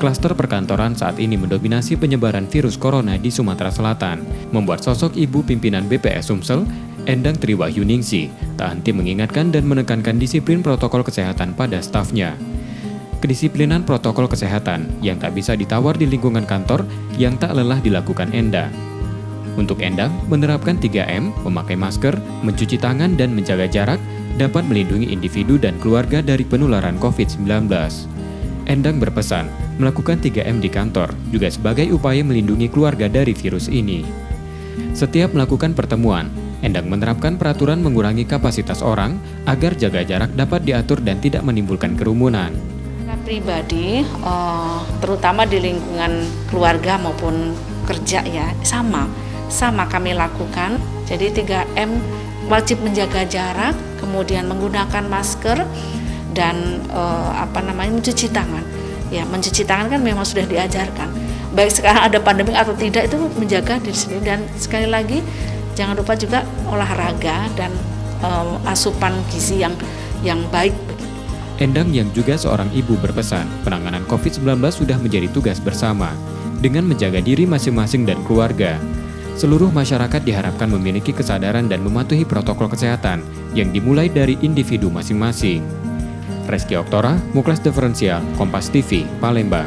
Klaster perkantoran saat ini mendominasi penyebaran virus corona di Sumatera Selatan, membuat sosok ibu pimpinan BPS Sumsel, Endang Triwahyuningsih, tak henti mengingatkan dan menekankan disiplin protokol kesehatan pada stafnya. Kedisiplinan protokol kesehatan yang tak bisa ditawar di lingkungan kantor yang tak lelah dilakukan Endang. Untuk Endang, menerapkan 3M, memakai masker, mencuci tangan, dan menjaga jarak dapat melindungi individu dan keluarga dari penularan COVID-19. Endang berpesan, melakukan 3M di kantor juga sebagai upaya melindungi keluarga dari virus ini. Setiap melakukan pertemuan, Endang menerapkan peraturan mengurangi kapasitas orang agar jaga jarak dapat diatur dan tidak menimbulkan kerumunan. Pribadi, terutama di lingkungan keluarga maupun kerja ya, sama kami lakukan. Jadi 3M wajib menjaga jarak, kemudian menggunakan masker dan mencuci tangan. Ya, mencuci tangan kan memang sudah diajarkan. Baik sekarang ada pandemi atau tidak, itu menjaga diri sendiri. Dan sekali lagi jangan lupa juga olahraga dan asupan gizi yang baik. Endang yang juga seorang ibu berpesan, penanganan COVID-19 sudah menjadi tugas bersama. Dengan menjaga diri masing-masing dan keluarga, seluruh masyarakat diharapkan memiliki kesadaran dan mematuhi protokol kesehatan yang dimulai dari individu masing-masing. Reski Oktora, Muklas Diferensial, Kompas TV, Palembang.